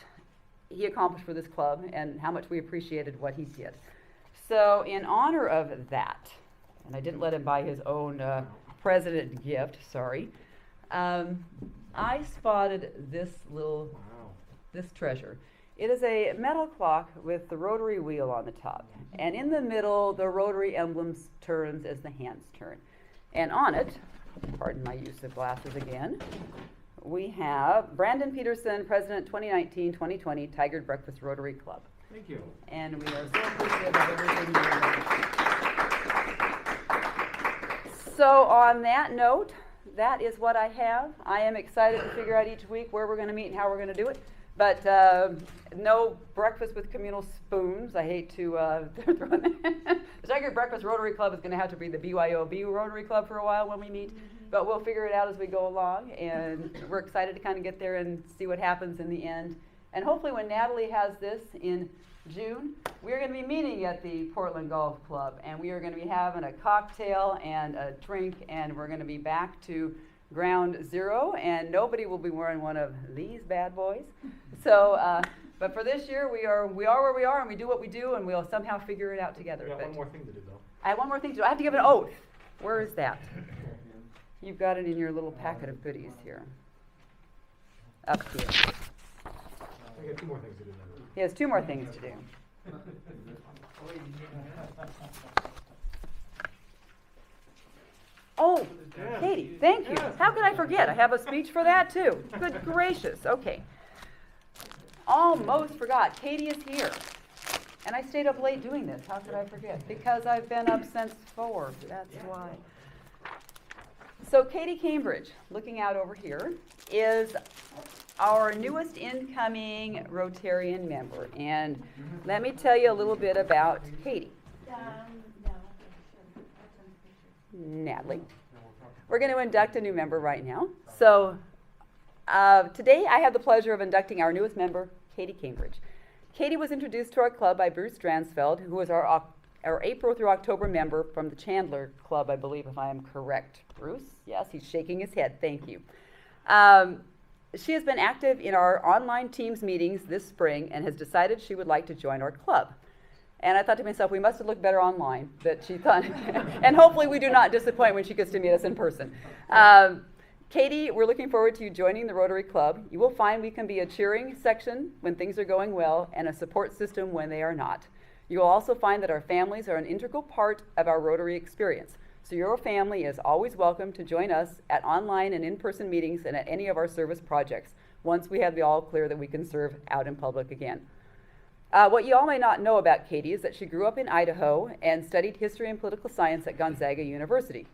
he accomplished for this club and how much we appreciated what he did. So in honor of that, and I didn't let him buy his own president gift, sorry, I spotted this treasure. It is a metal clock with the rotary wheel on the top, and in the middle the rotary emblem turns as the hands turn. And on it, pardon my use of glasses again, we have Brandon Peterson, President 2019-2020, Tigard Breakfast Rotary Club. Thank you. And we are so appreciative of everything you're doing. So on that note, that is what I have. I am excited to figure out each week where we're going to meet and how we're going to do it. But no breakfast with communal spoons. I hate to throw in the Tigard Breakfast Rotary Club is going to have to be the BYOB Rotary Club for a while when we meet. But we'll figure it out as we go along, and we're excited to kind of get there and see what happens in the end. And hopefully when Natalie has this in June, we're going to be meeting at the Portland Golf Club, and we are going to be having a cocktail and a drink, and we're going to be back to ground zero, and nobody will be wearing one of these bad boys. So, but for this year, we are where we are, and we do what we do, and we'll somehow figure it out together. We got But one more thing to do, though. I have one more thing to do. I have to give an oath. Where is that? You've got it in your little packet of goodies here. Up here. I got two more things to do. Then. He has two more things to do. Oh, Katie, thank you. How could I forget? I have a speech for that too. Good gracious. Okay. Almost forgot. Katie is here. And I stayed up late doing this. How could I forget? Because I've been up since 4. That's why. So Katie Cambridge, looking out over here, is our newest incoming Rotarian member. And let me tell you a little bit about Katie. Natalie. We're going to induct a new member right now. So today I have the pleasure of inducting our newest member, Katie Cambridge. Katie was introduced to our club by Bruce Dransfeld, who was our April through October member from the Chandler Club, I believe, if I am correct. Bruce? Yes, he's shaking his head. Thank you. She has been active in our online Teams meetings this spring and has decided she would like to join our club. And I thought to myself, we must have looked better online, that she thought, and hopefully we do not disappoint when she gets to meet us in person. Katie, we're looking forward to you joining the Rotary Club. You will find we can be a cheering section when things are going well and a support system when they are not. You will also find that our families are an integral part of our Rotary experience. So your family is always welcome to join us at online and in-person meetings and at any of our service projects once we have the all clear that we can serve out in public again. What you all may not know about Katie is that she grew up in Idaho and studied history and political science at Gonzaga University.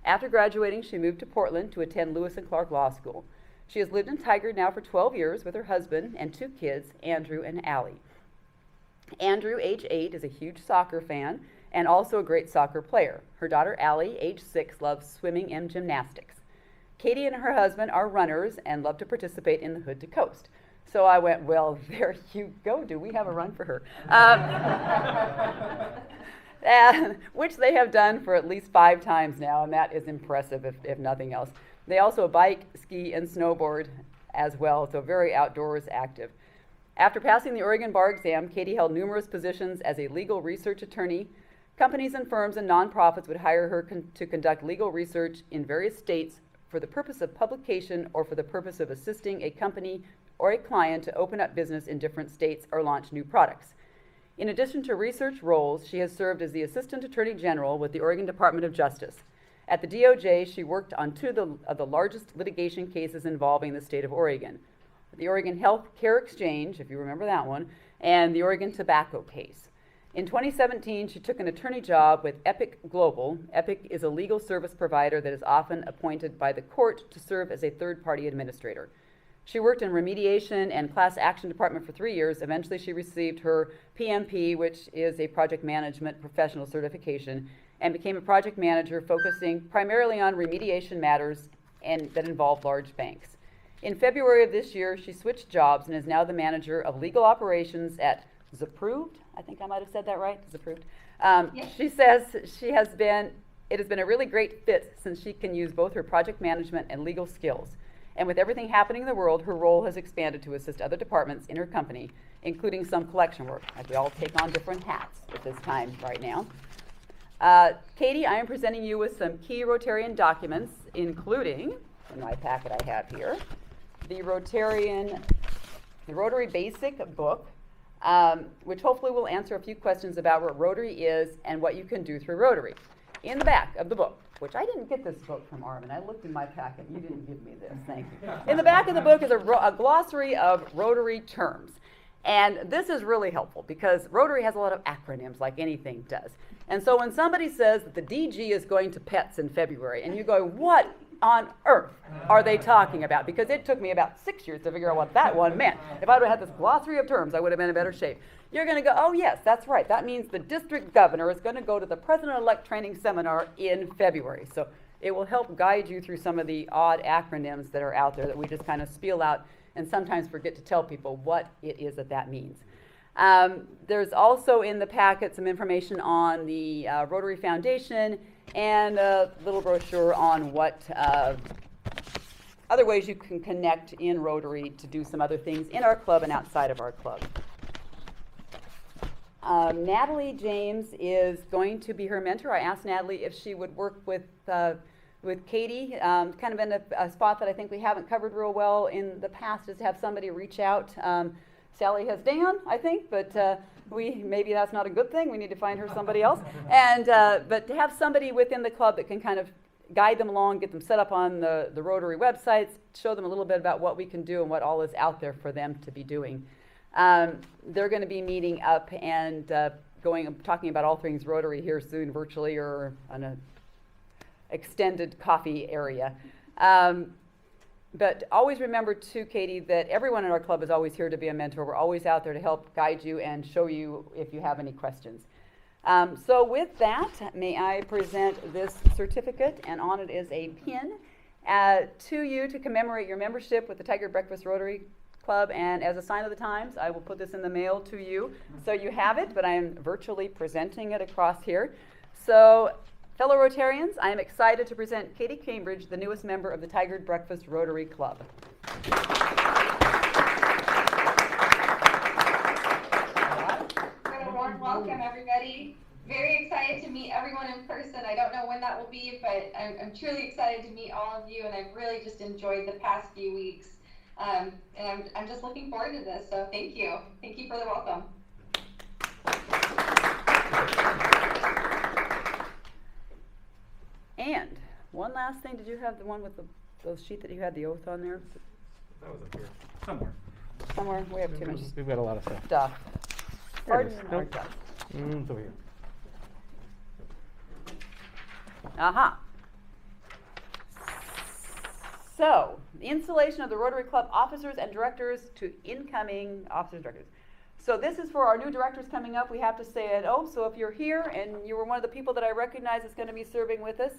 After graduating, she moved to Portland to attend Lewis and Clark Law School. She has lived in Tigard now for 12 years with her husband and 2 kids, Andrew and Allie. Andrew, age 8, is a huge soccer fan and also a great soccer player. Her daughter, Allie, age 6, loves swimming and gymnastics. Katie and her husband are runners and love to participate in the Hood to Coast. So I went, well, there you go. Do we have a run for her? Which they have done for at least 5 times now, and that is impressive if nothing else. They also bike, ski, and snowboard as well, so very outdoors active. After passing the Oregon bar exam, Katie held numerous positions as a legal research attorney. Companies and firms and nonprofits would hire her to conduct legal research in various states for the purpose of publication or for the purpose of assisting a company or a client to open up business in different states or launch new products. In addition to research roles, she has served as the Assistant Attorney General with the Oregon Department of Justice. At the DOJ, she worked on 2 of the largest litigation cases involving the state of Oregon: the Oregon Health Care Exchange, if you remember that one, and the Oregon tobacco case. In 2017, she took an attorney job with Epic Global. Epic is a legal service provider that is often appointed by the court to serve as a third-party administrator. She worked in remediation and class action department for 3 years. Eventually, she received her PMP, which is a project management professional certification, and became a project manager focusing primarily on remediation matters and that involve large banks. In February of this year, she switched jobs and is now the manager of legal operations at Zapproved. I think I might have said that right, Zapproved. Yes. She says it has been a really great fit since she can use both her project management and legal skills. And with everything happening in the world, her role has expanded to assist other departments in her company, including some collection work. Like we all take on different hats at this time right now. Katie, I am presenting you with some key Rotarian documents, including, in my packet I have here, the Rotary Basic book, which hopefully will answer a few questions about what Rotary is and what you can do through Rotary. In the back of the book, which I didn't get this book from Armin. I looked in my packet. You didn't give me this. Thank you. In the back of the book is a glossary of Rotary terms. And this is really helpful because Rotary has a lot of acronyms like anything does. And so when somebody says that the DG is going to PETS in February, and you go, what on earth are they talking about? Because it took me about 6 years to figure out what that one meant. If I would have had this glossary of terms, I would have been in better shape. You're going to go, oh yes, that's right. That means the district governor is going to go to the President-elect training seminar in February. So it will help guide you through some of the odd acronyms that are out there that we just kind of spiel out and sometimes forget to tell people what it is that means. There's also in the packet some information on the Rotary Foundation and a little brochure on what other ways you can connect in Rotary to do some other things in our club and outside of our club. Natalie James is going to be her mentor. I asked Natalie if she would work with Katie, kind of in a spot that I think we haven't covered real well in the past, is to have somebody reach out. Sally has Dan, I think, but maybe that's not a good thing. We need to find her somebody else. And but to have somebody within the club that can kind of guide them along, get them set up on the Rotary websites, show them a little bit about what we can do and what all is out there for them to be doing. They're going to be meeting up and talking about all things Rotary here soon, virtually or on an extended coffee area. But always remember too, Katie, that everyone in our club is always here to be a mentor. We're always out there to help guide you and show you if you have any questions. So with that, may I present this certificate, and on it is a pin to you to commemorate your membership with the Tigard Breakfast Rotary Club, and as a sign of the times, I will put this in the mail to you so you have it, but I am virtually presenting it across here. So, fellow Rotarians, I am excited to present Katie Cambridge, the newest member of the Tigard Breakfast Rotary Club. A warm welcome, everybody. Very excited to meet everyone in person. I don't know when that will be, but I'm truly excited to meet all of you, and I've really just enjoyed the past few weeks. And I'm just looking forward to this, so thank you. Thank you for the welcome. And one last thing, did you have the one with the sheet that you had the oath on there? That was up here. Somewhere. Somewhere, we have too much We've got a lot of stuff. stuff. There it is. Pardon our Nope. stuff. It's over here. Aha. So, the installation of the Rotary Club officers and directors to incoming officers and directors. So this is for our new directors coming up. We have to say an oath. So if you're here and you were one of the people that I recognize is going to be serving with us,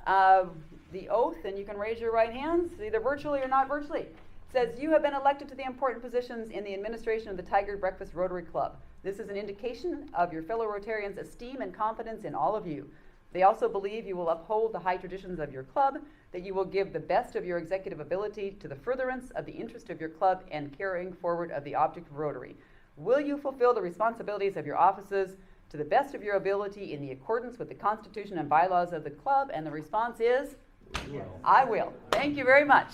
The oath, and you can raise your right hands, either virtually or not virtually, says you have been elected to the important positions in the administration of the Tigard Breakfast Rotary Club. This is an indication of your fellow Rotarians' esteem and confidence in all of you. They also believe you will uphold the high traditions of your club, that you will give the best of your executive ability to the furtherance of the interest of your club and carrying forward of the object of Rotary. Will you fulfill the responsibilities of your offices to the best of your ability in the accordance with the Constitution and bylaws of the club? And the response is, I will. Thank you very much.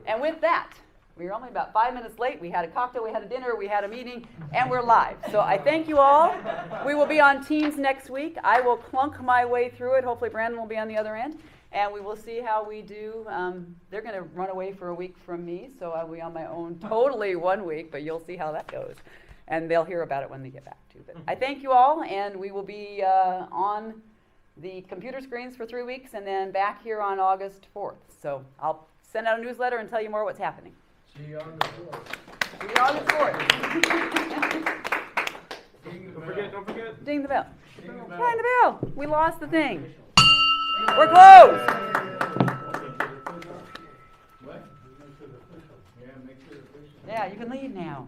And with that, we were only about 5 minutes late. We had a cocktail, we had a dinner, we had a meeting, and we're live. So I thank you all. We will be on Teams next week. I will clunk my way through it. Hopefully Brandon will be on the other end. And we will see how we do. They're going to run away for a week from me, so I'll be on my own totally 1 week, but you'll see how that goes. And they'll hear about it when they get back too. But I thank you all, and we will be on the computer screens for 3 weeks and then back here on August 4th. So I'll send out a newsletter and tell you more what's happening. See you on the 4th. See you August 4th. Don't forget. Ding the bell. Ding the bell. Ding the bell. We lost the thing. We're closed. What? Yeah, make sure the official. Yeah, you can leave now.